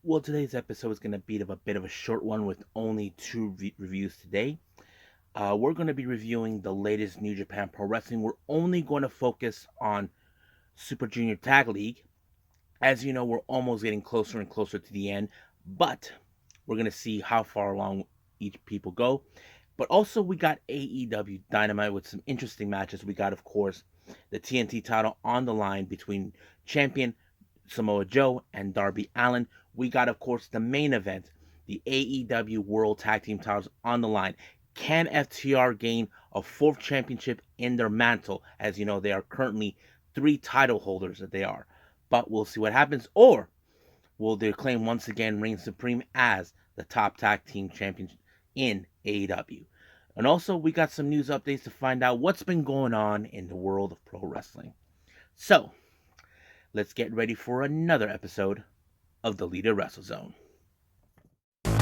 Well, today's episode is going to be a bit of a short one with only two reviews today. We're going to be reviewing the latest New Japan Pro Wrestling. We're only going to focus on Super Junior Tag League. As you know, we're almost getting closer and closer to the end, but we're going to see how far along each people go. But also, we got AEW Dynamite with some interesting matches. We got, of course, the TNT title on the line between champion Samoa Joe and Darby Allin. We got, of course, the main event, the AEW World Tag Team titles on the line. Can FTR gain a fourth championship in their mantle? As you know, they are currently three title holders that they are. But we'll see what happens. Or will they claim once again reign supreme as the top tag team champions in AEW? And also, we got some news updates to find out what's been going on in the world of pro wrestling. So, let's get ready for another episode of the Leader Wrestle Zone. Are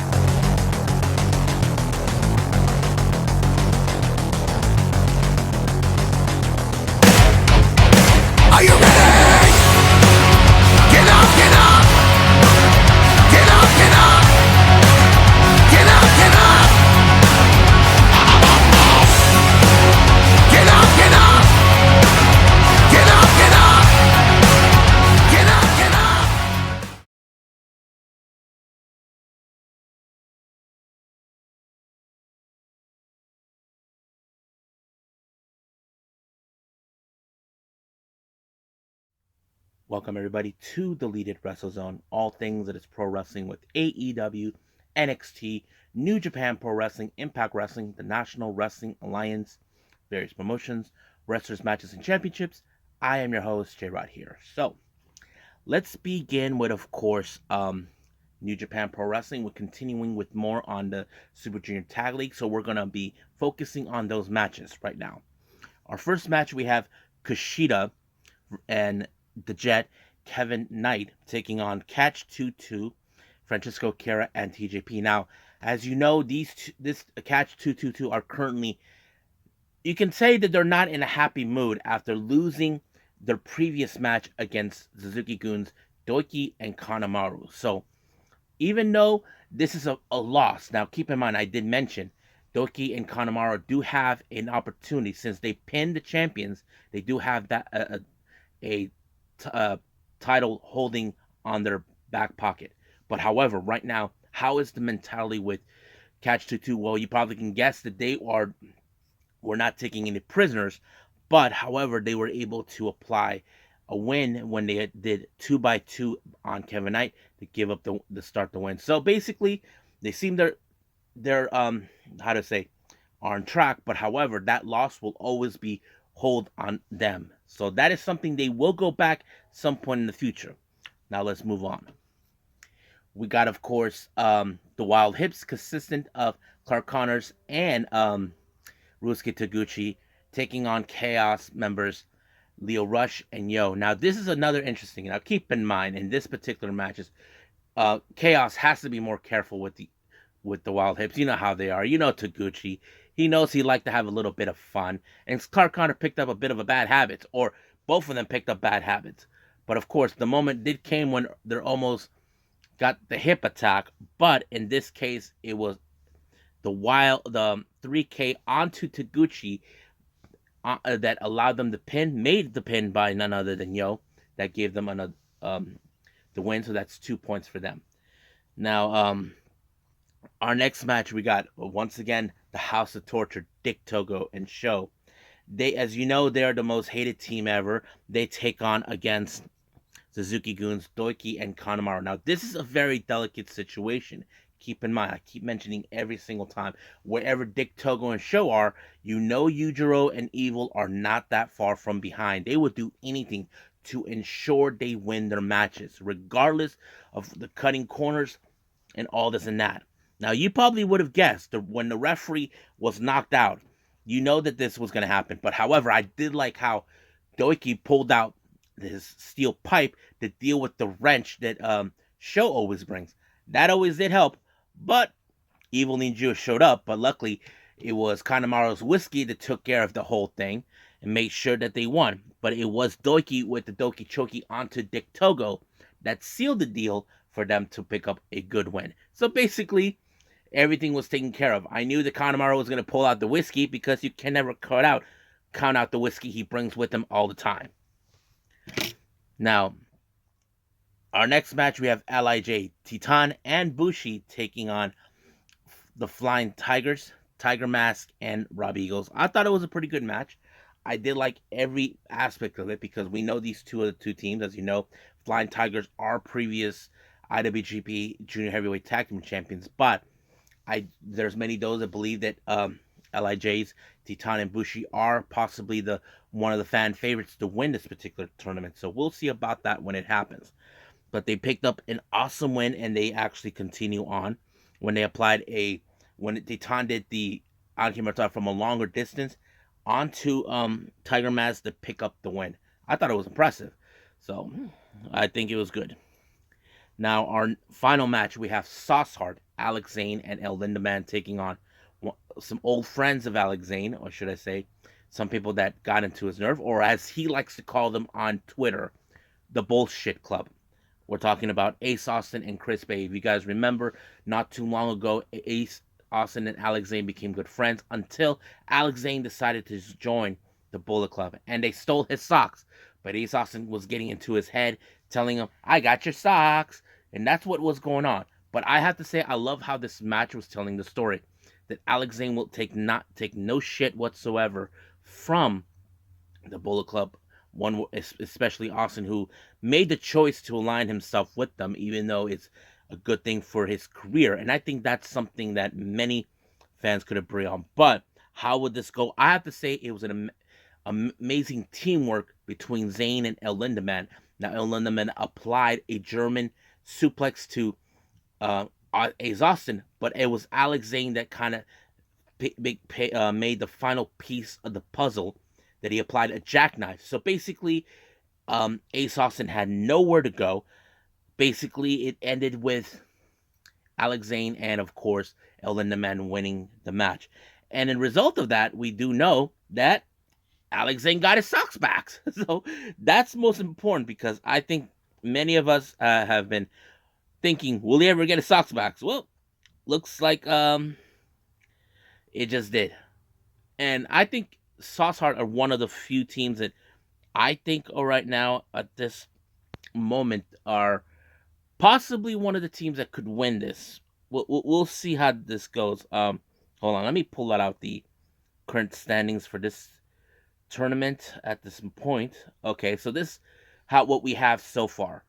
you ready? Get up, get up! Get up, get up! Get up, get up! Get up, get up! Get up, get up! Get up, get up! Welcome everybody to the Leaded Wrestle Zone, all things that is pro wrestling with AEW, NXT, New Japan Pro Wrestling, Impact Wrestling, the National Wrestling Alliance, various promotions, wrestlers, matches, and championships. I am your host, J Rod here. So, let's begin with, of course, New Japan Pro Wrestling. We're continuing with more on the Super Junior Tag League, so we're going to be focusing on those matches right now. Our first match, we have Kushida and the Jet, Kevin Knight, taking on Catch 2-2, Francisco Kera, and TJP. Now, as you know, this Catch 222 are currently, you can say that they're not in a happy mood after losing their previous match against Suzuki-gun's Doiki and Kanemaru. So, even though this is a loss, now keep in mind, I did mention Doki and Kanemaru do have an opportunity since they pinned the champions. They do have that a title holding on their back pocket. But however, right now, how is the mentality with Catch 2-2? Well, you probably can guess that were not taking any prisoners, but however, they were able to apply a win when they did 2x2 on Kevin Knight to give up the start the win. So basically, they seem they're how to say are on track, but however, that loss will always be hold on them. So that is something they will go back some point in the future. Now let's move on. We got, of course, the Wild Hips, consistent of Clark Connors and Rusuke Taguchi, taking on Chaos members Leo Rush and Yo. Now this is another interesting. Now keep in mind in this particular matches, Chaos has to be more careful with the Wild Hips. You know how they are. You know Taguchi. He knows he liked to have a little bit of fun. And Clark Connor picked up a bit of a bad habit, or both of them picked up bad habits. But of course, the moment did came when they're almost got the hip attack. But in this case, it was the 3K onto Taguchi that allowed them to pin, made the pin by none other than Yo, that gave them another the win. So that's 2 points for them. Now, our next match, we got once again the House of Torture, Dick Togo and Show. They, as you know, they are the most hated team ever. They take on against Suzuki-gun's Doiki and Kanemaru. Now, this is a very delicate situation. Keep in mind, I keep mentioning every single time, wherever Dick Togo and Show are, you know Yujiro and Evil are not that far from behind. They would do anything to ensure they win their matches, regardless of the cutting corners and all this and that. Now, you probably would have guessed that when the referee was knocked out, you know that this was going to happen. But however, I did like how Doiki pulled out his steel pipe to deal with the wrench that Show always brings. That always did help. But Evil Ninja showed up. But luckily, it was Kanemaru's whiskey that took care of the whole thing and made sure that they won. But it was Doiki with the Doki Choki onto Dick Togo that sealed the deal for them to pick up a good win. So basically, everything was taken care of. I knew that Kanemaru was going to pull out the whiskey because you can never count out the whiskey he brings with him all the time. Now, our next match, we have LIJ, Titan, and Bushi taking on the Flying Tigers, Tiger Mask, and Rob Eagles. I thought it was a pretty good match. I did like every aspect of it because we know these two are the two teams. As you know, Flying Tigers are previous IWGP Junior Heavyweight Tag Team Champions, but there's many those that believe that LIJ's Titan and Bushi are possibly one of the fan favorites to win this particular tournament. So we'll see about that when it happens. But they picked up an awesome win, and they actually continue on when they applied when Titan did the Anki from a longer distance onto Tiger Mask to pick up the win. I thought it was impressive. So I think it was good. Now, our final match, we have Sauce Hart, Alex Zane, and El Lindaman taking on some old friends of Alex Zane, or should I say, some people that got into his nerve, or as he likes to call them on Twitter, the Bullshit Club. We're talking about Ace Austin and Chris Bay. If you guys remember, not too long ago, Ace Austin and Alex Zane became good friends until Alex Zane decided to join the Bullet Club, and they stole his socks. But Ace Austin was getting into his head, telling him, "I got your socks," and that's what was going on. But I have to say, I love how this match was telling the story that Alex Zane will take no shit whatsoever from the Bullet Club. One, especially Austin, who made the choice to align himself with them, even though it's a good thing for his career. And I think that's something that many fans could agree on. But how would this go? I have to say it was an amazing teamwork between Zane and El Lindaman. Now, El Lindaman applied a German suplex to Ace Austin, but it was Alex Zane that kind of made the final piece of the puzzle, that he applied a jackknife. So basically, Ace Austin had nowhere to go. Basically, it ended with Alex Zane and, of course, El Lindaman winning the match. And in result of that, we do know that Alex Zane got his socks back. So that's most important, because I think many of us have been thinking, will he ever get his socks back? Well, looks like it just did. And I think Sauce Hart are one of the few teams that I think right now at this moment are possibly one of the teams that could win this. We'll see how this goes. Hold on, let me pull out the current standings for this tournament at this point. Okay, so this what we have so far.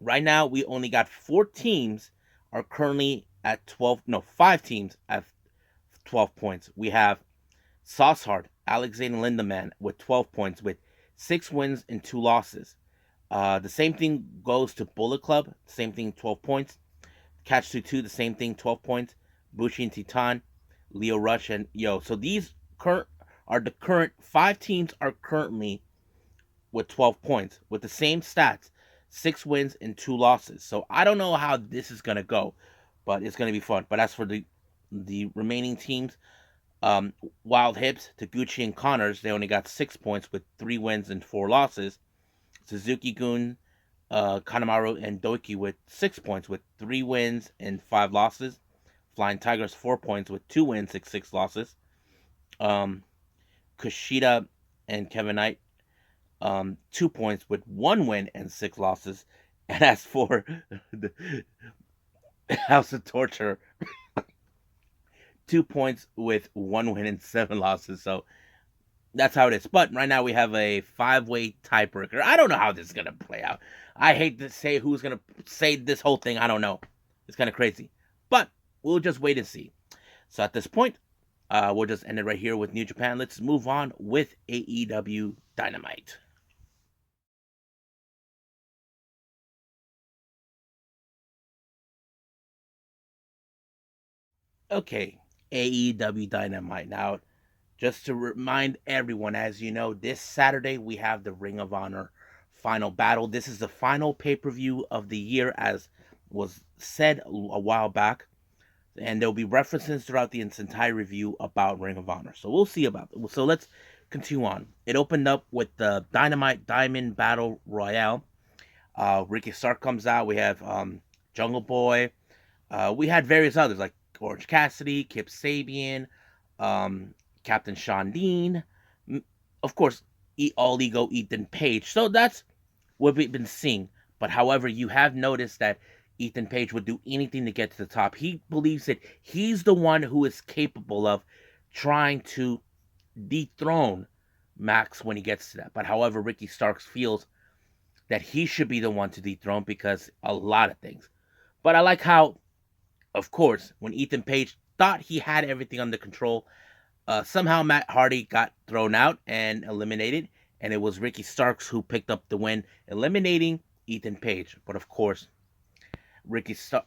Right now, we only got 4 teams are currently at 12. No, 5 teams at 12 points. We have Sauce Hart, Alex Zane, and Lindaman with 12 points, with 6 wins and 2 losses. The same thing goes to Bullet Club. Same thing, 12 points. Catch 2, the same thing, 12 points. Bushi and Titan, Leo Rush, and Yo. So these current 5 teams are currently with 12 points, with the same stats, 6 wins and 2 losses. So I don't know how this is gonna go, but it's gonna be fun. But as for the remaining teams, Wild Hips, Taguchi, and Connors, they only got 6 points with 3 wins and 4 losses. Suzuki-gun, Kanemaru, and Doiki with 6 points with 3 wins and 5 losses. Flying Tigers, 4 points with 2 wins and 6 losses. Kushida and Kevin Knight, 2 points with 1 win and 6 losses. And as for the House of Torture, 2 points with 1 win and 7 losses. So that's how it is. But right now we have a 5-way tiebreaker. I don't know how this is going to play out. I hate to say who's going to say this whole thing. I don't know. It's kind of crazy. But we'll just wait and see. So at this point, we'll just end it right here with New Japan. Let's move on with AEW Dynamite. Okay, AEW Dynamite. Now, just to remind everyone, as you know, this Saturday we have the Ring of Honor final battle. This is the final pay-per-view of the year, as was said a while back. And there'll be references throughout the entire review about Ring of Honor. So we'll see about it. So let's continue on. It opened up with the Dynamite Diamond Battle Royal. Ricky Stark comes out. We have Jungle Boy. We had various others like Orange Cassidy, Kip Sabian, Captain Sean Dean, of course, All Ego Ethan Page. So that's what we've been seeing. But however, you have noticed that Ethan Page would do anything to get to the top. He believes that he's the one who is capable of trying to dethrone Max when he gets to that. But however, Ricky Starks feels that he should be the one to dethrone because a lot of things. But I like how, of course, when Ethan Page thought he had everything under control, somehow Matt Hardy got thrown out and eliminated, and it was Ricky Starks who picked up the win, eliminating Ethan Page. But of course,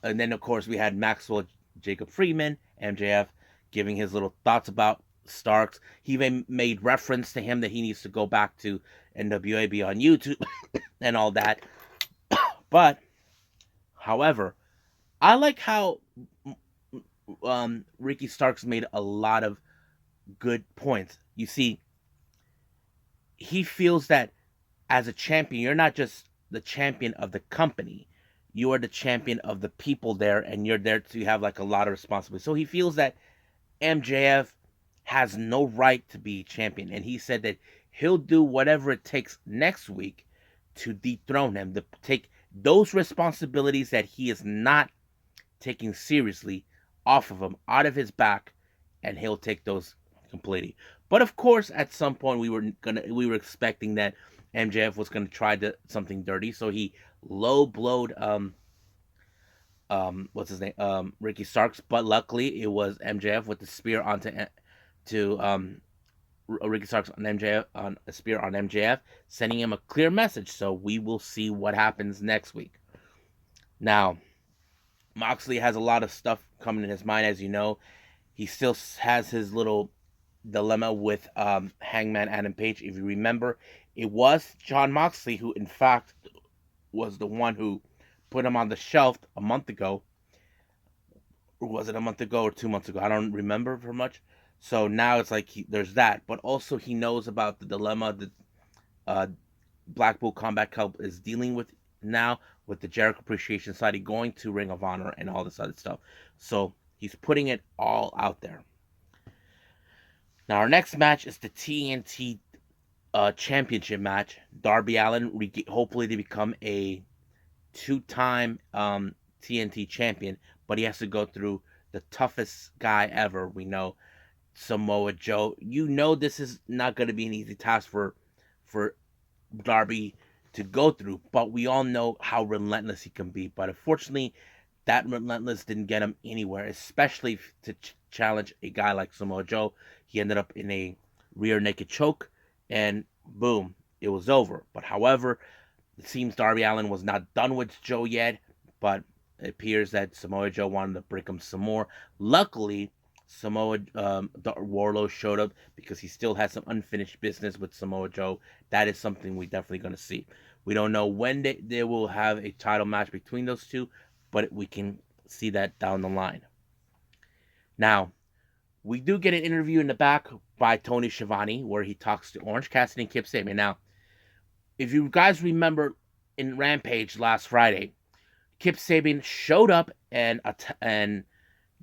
and then of course we had Maxwell Jacob Friedman, MJF, giving his little thoughts about Starks. He even made reference to him that he needs to go back to NWA, be on YouTube, and all that. But, however, I like how Ricky Starks made a lot of good points. You see, he feels that as a champion, you're not just the champion of the company, you are the champion of the people there, and you're there to have like a lot of responsibility. So he feels that MJF has no right to be champion, and he said that he'll do whatever it takes next week to dethrone him, to take those responsibilities that he is not taking seriously off of him, out of his back, and he'll take those completely. But of course, at some point we were expecting that MJF was gonna try something dirty, so he low blowed what's his name, Ricky Starks, but luckily it was MJF with the spear onto Ricky Starks on MJF, on a spear on MJF, sending him a clear message. So we will see what happens next week. Now, Moxley has a lot of stuff coming in his mind, as you know. He still has his little dilemma with Hangman Adam Page. If you remember, it was Jon Moxley who, in fact, was the one who put him on the shelf a month ago. Or was it a month ago or 2 months ago? I don't remember very much. So now it's like there's that. But also he knows about the dilemma that Blackpool Combat Club is dealing with now with the Jericho Appreciation Society going to Ring of Honor and all this other stuff. So he's putting it all out there. Now our next match is the TNT Championship match. Darby Allin, hopefully to become a two-time TNT champion, but he has to go through the toughest guy ever. We know, Samoa Joe. You know this is not going to be an easy task for Darby to go through, but we all know how relentless he can be. But unfortunately, that relentless didn't get him anywhere, especially to challenge a guy like Samoa Joe. He ended up in a rear naked choke, and boom, it was over. But however, it seems Darby Allin was not done with Joe yet, but it appears that Samoa Joe wanted to break him some more. Luckily, Samoa Warlow showed up because he still has some unfinished business with Samoa Joe. That is something we're definitely going to see. We don't know when they will have a title match between those two, but we can see that down the line. Now, we do get an interview in the back by Tony Schiavone where he talks to Orange Cassidy and Kip Sabian. Now, if you guys remember in Rampage last Friday, Kip Sabian showed up and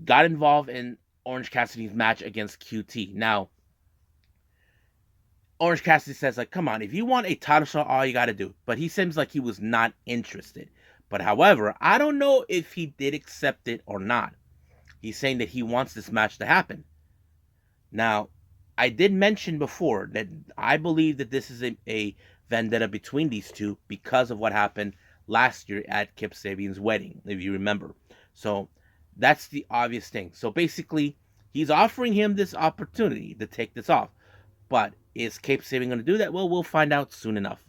got involved in Orange Cassidy's match against QT. Now, Orange Cassidy says, like, come on, if you want a title shot, all you got to do. But he seems like he was not interested. But however, I don't know if he did accept it or not. He's saying that he wants this match to happen. Now, I did mention before that I believe that this is a vendetta between these two because of what happened last year at Kip Sabian's wedding, if you remember. So that's the obvious thing. So basically, he's offering him this opportunity to take this off. But is Kip Sabian going to do that? Well, we'll find out soon enough.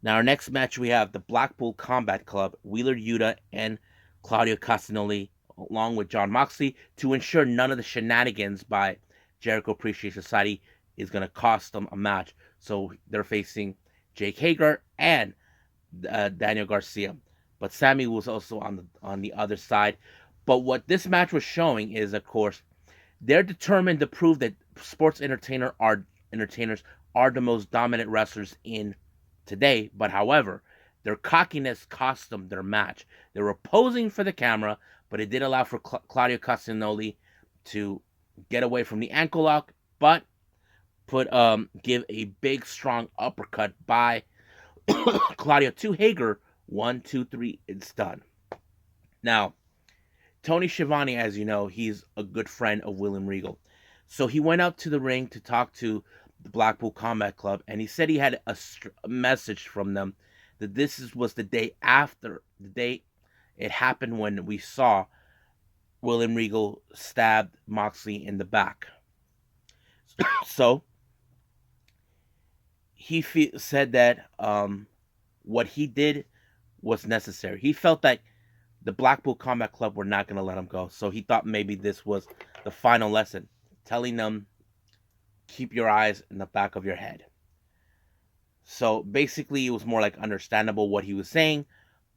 Now, our next match, we have the Blackpool Combat Club, Wheeler Yuta and Claudio Castagnoli, along with Jon Moxley, to ensure none of the shenanigans by Jericho Appreciation Society is going to cost them a match. So they're facing Jake Hager and Daniel Garcia. But Sammy was also on the other side. But what this match was showing is, of course, they're determined to prove that sports entertainers are the most dominant wrestlers in today. But however, their cockiness cost them their match. They were posing for the camera, but it did allow for Claudio Castagnoli to get away from the ankle lock, but give a big strong uppercut by Claudio to Hager. 1, 2, 3, it's done. Now, Tony Schiavone, as you know, he's a good friend of William Regal. So he went out to the ring to talk to the Blackpool Combat Club, and he said he had a message from them that was the day after the day it happened when we saw William Regal stabbed Moxley in the back. So he said that what he did was necessary. He felt that the Blackpool Combat Club were not going to let him go. So he thought maybe this was the final lesson, telling them, keep your eyes in the back of your head. So basically, it was more like understandable what he was saying.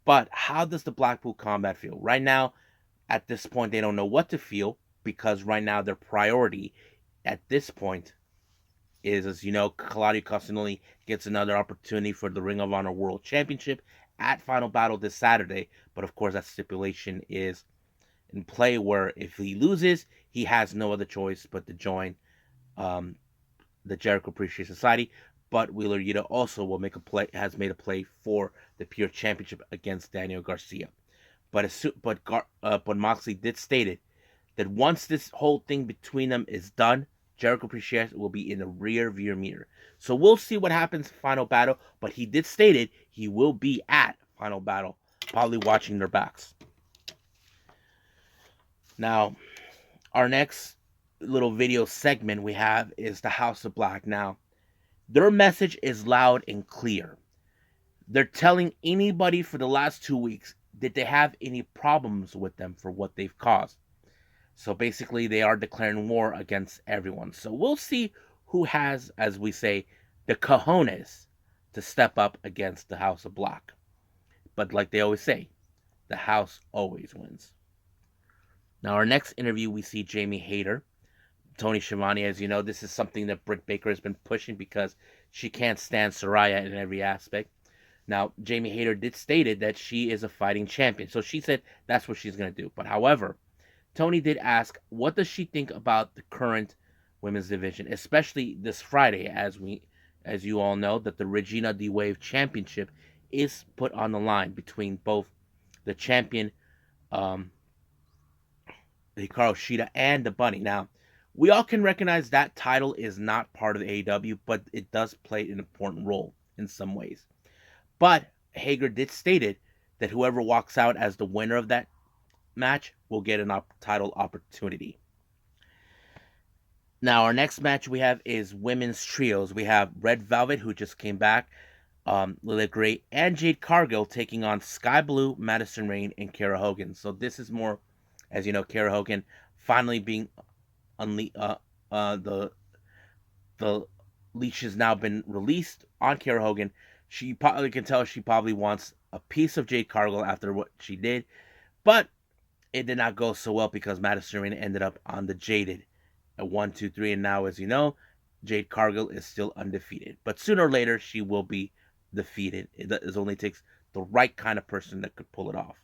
But how does the Blackpool Combat feel? Right now, at this point, they don't know what to feel, because right now their priority at this point is, as you know, Claudio Castagnoli gets another opportunity for the Ring of Honor World Championship at Final Battle this Saturday. But of course, that stipulation is in play, where if he loses, he has no other choice but to join the Jericho Appreciation Society. But Wheeler Yuta also has made a play for the Pure Championship against Daniel Garcia. But Moxley did stated that once this whole thing between them is done, Jericho Appreciation will be in the rear view mirror. So we'll see what happens in Final Battle. But he did stated he will be at Final Battle, probably watching their backs. Now, our next little video segment we have is the House of Black. Now, their message is loud and clear. They're telling anybody for the last 2 weeks that they have any problems with them for what they've caused. So basically, they are declaring war against everyone. So we'll see who has, as we say, the cojones to step up against the House of Black. But like they always say, the house always wins. Now, our next interview, we see Jamie Hayter. Tony Schiavone, as you know, this is something that Britt Baker has been pushing because she can't stand Saraya in every aspect. Now, Jamie Hayter did stated that she is a fighting champion. So she said that's what she's going to do. But however, Tony did ask, what does she think about the current women's division, especially this Friday, as you all know, that the Regina D-Wave Championship is put on the line between both the champion, Hikaru Shida, and the Bunny. Now, we all can recognize that title is not part of the AEW, but it does play an important role in some ways. But Hager did stated that whoever walks out as the winner of that match will get a title opportunity. Now, our next match we have is women's trios. We have Red Velvet, who just came back, Lilith Gray, and Jade Cargill taking on Sky Blue, Madison Rayne, and Kara Hogan. So this is more, as you know, Kara Hogan finally being the leash has now been released on Kara Hogan. She probably can tell she probably wants a piece of Jade Cargill after what she did, but it did not go so well because Madison Rayne ended up on the Jaded at 1, 2, 3, and now, as you know, Jade Cargill is still undefeated. But sooner or later, she will be defeated. It only takes the right kind of person that could pull it off.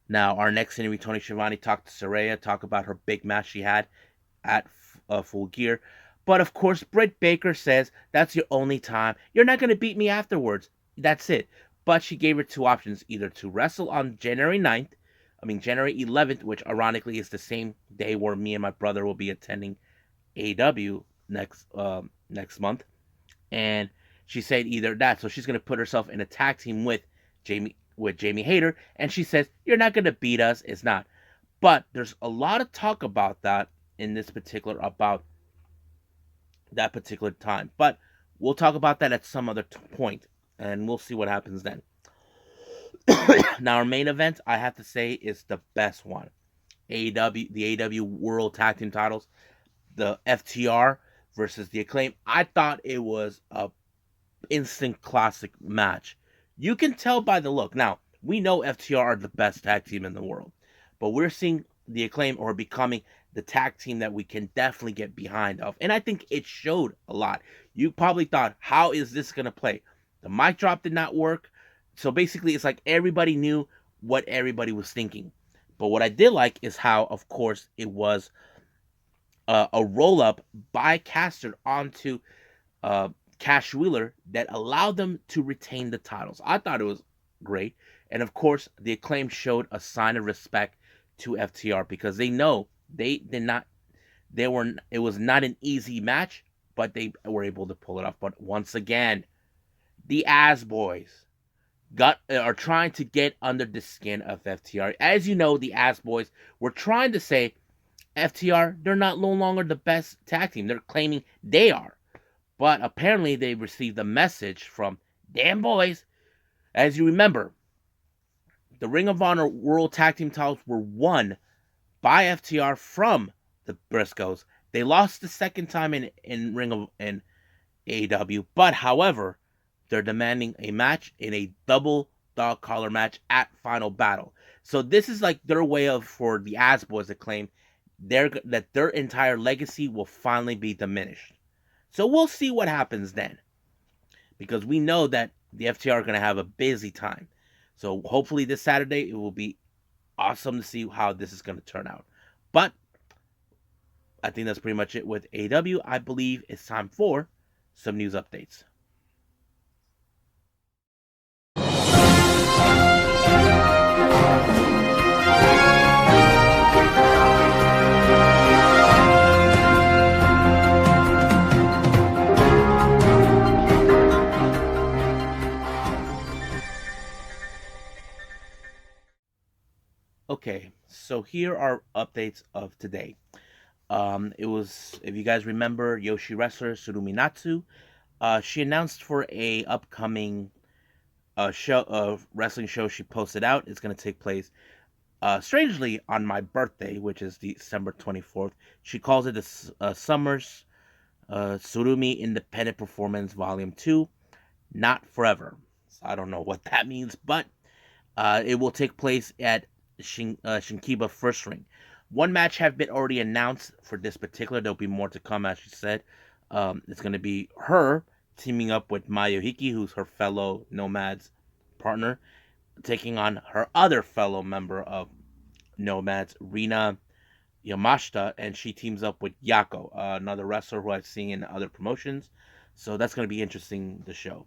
Now, our next interview, Tony Schiavone talked to Saraya, talk about her big match she had at Full Gear. But of course, Britt Baker says that's your only time. You're not going to beat me afterwards. That's it. But she gave her two options, either to wrestle on January 11th, which ironically is the same day where me and my brother will be attending AEW next month. And she said either that. So she's going to put herself in a tag team with Jamie Hayter. And she says, you're not going to beat us. It's not. But there's a lot of talk about that in this about that particular time. But we'll talk about that at some other point. And we'll see what happens then. Now, our main event, I have to say, is the best one. The AEW World Tag Team titles. The FTR versus the Acclaim. I thought it was a instant classic match. You can tell by the look. Now, we know FTR are the best tag team in the world. But we're seeing the Acclaim are becoming the tag team that we can definitely get behind of. And I think it showed a lot. You probably thought, how is this going to play? The mic drop did not work. So basically, it's like everybody knew what everybody was thinking. But what I did like is how, of course, it was a roll up by Caster onto uh, Cash Wheeler that allowed them to retain the titles. I thought it was great. And of course, the Acclaim showed a sign of respect to FTR because they know they did not, they were, it was not an easy match, but they were able to pull it off. But once again, the Ass Boys are trying to get under the skin of FTR. As you know, the Ass Boys were trying to say FTR, they're not no longer the best tag team. They're claiming they are. But apparently they received a message from damn boys. As you remember, the Ring of Honor World Tag Team titles were won by FTR from the Briscoes. They lost the second time in AEW, but however, they're demanding a match in a double dog collar match at Final Battle. So this is like their way of for the Ass Boys to claim that their entire legacy will finally be diminished. So we'll see what happens then. Because we know that the FTR are going to have a busy time. So hopefully this Saturday it will be awesome to see how this is going to turn out. But I think that's pretty much it with AEW. I believe it's time for some news updates. Okay, so here are updates of today. It was, if you guys remember, Joshi wrestler Sumire Natsu. She announced for a upcoming wrestling show she posted out. It's going to take place, strangely, on my birthday, which is December 24th. She calls it a Summer's Surumi Independent Performance Volume 2, Not Forever. So I don't know what that means, but it will take place at Shinkiba First Ring. One match have been already announced for this particular. There'll be more to come, as she said. It's going to be her teaming up with Mayu Hiki, who's her fellow Nomads partner, taking on her other fellow member of Nomads, Rina Yamashita, and she teams up with Yako, another wrestler who I've seen in other promotions. So that's going to be interesting to show.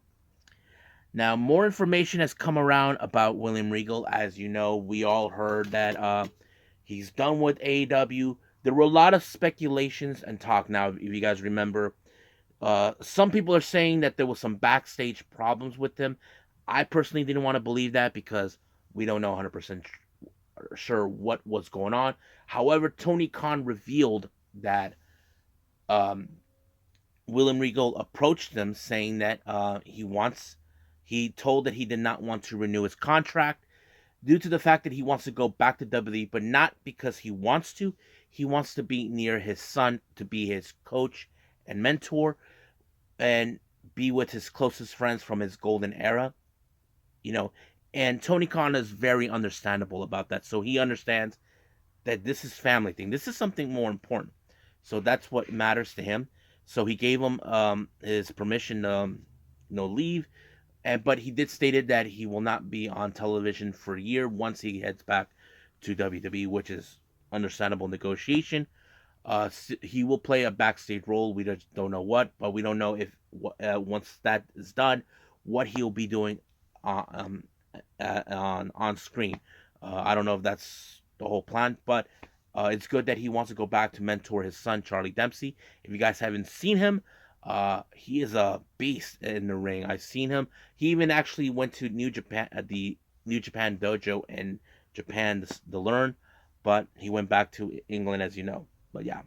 Now, more information has come around about William Regal. As you know, we all heard that he's done with AEW. There were a lot of speculations and talk. Now, if you guys remember, some people are saying that there was some backstage problems with him. I personally didn't want to believe that because we don't know 100% sure what was going on. However, Tony Khan revealed that William Regal approached them saying that he told that he did not want to renew his contract due to the fact that he wants to go back to WWE, but not because he wants to. He wants to be near his son, to be his coach and mentor, and be with his closest friends from his golden era. And Tony Khan is very understandable about that. So he understands that this is family thing. This is something more important. So that's what matters to him. So he gave him his permission to leave. But he did stated that he will not be on television for a year once he heads back to WWE, which is understandable negotiation. He will play a backstage role. We just don't know what, but we don't know if once that is done, what he'll be doing on screen. I don't know if that's the whole plan, but it's good that he wants to go back to mentor his son, Charlie Dempsey. If you guys haven't seen him, he is a beast in the ring. I've seen him. He even actually went to New Japan at the New Japan Dojo in Japan to learn, but he went back to England, as you know. But yeah.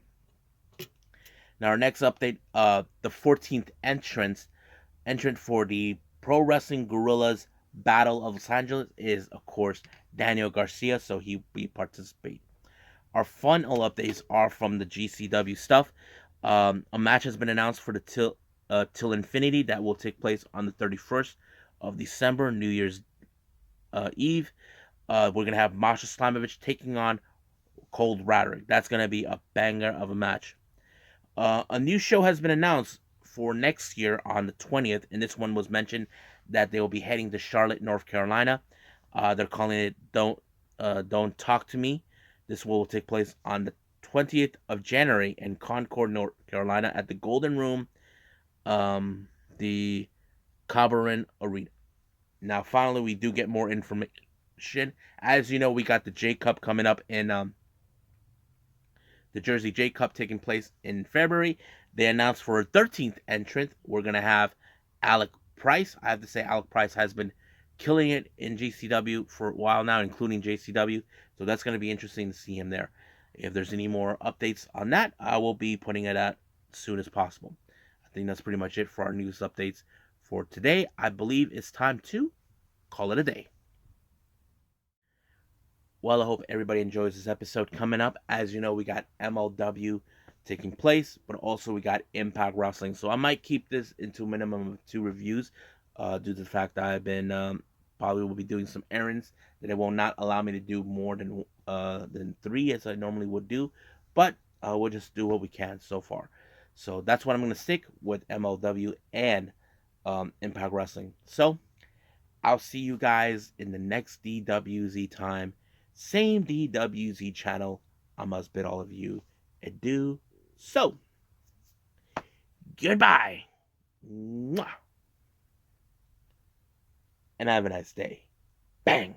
Now our next update, the 14th entrant for the Pro Wrestling Guerrillas Battle of Los Angeles is, of course, Daniel Garcia, so he will participate. Our fun updates are from the GCW stuff. A match has been announced for the Till Infinity that will take place on the 31st of December, New Year's Eve. We're going to have Masha Slamovich taking on Cold Roderick. That's going to be a banger of a match. A new show has been announced for next year on the 20th, and this one was mentioned that they will be heading to Charlotte, North Carolina. They're calling it Don't Talk to Me. This will take place on the 20th of January in Concord, North Carolina, at the Golden Room, the Cabaret Arena. Now, finally, we do get more information. As you know, we got the J Cup coming up in the Jersey J Cup taking place in February. They announced for a 13th entrant, we're going to have Alec Price. I have to say, Alec Price has been killing it in GCW for a while now, including JCW. So that's going to be interesting to see him there. If there's any more updates on that, I will be putting it out as soon as possible. I think that's pretty much it for our news updates for today. I believe it's time to call it a day. Well, I hope everybody enjoys this episode. Coming up, as you know, we got MLW taking place, but also we got Impact Wrestling. So I might keep this into a minimum of 2 reviews due to the fact that I've been probably will be doing some errands that it will not allow me to do more than 3 as I normally would do. But we'll just do what we can so far. So that's what I'm going to stick with MLW and Impact Wrestling. So I'll see you guys in the next DWZ time. Same DWZ channel. I must bid all of you adieu. So, goodbye. Mwah. And have a nice day. Bang.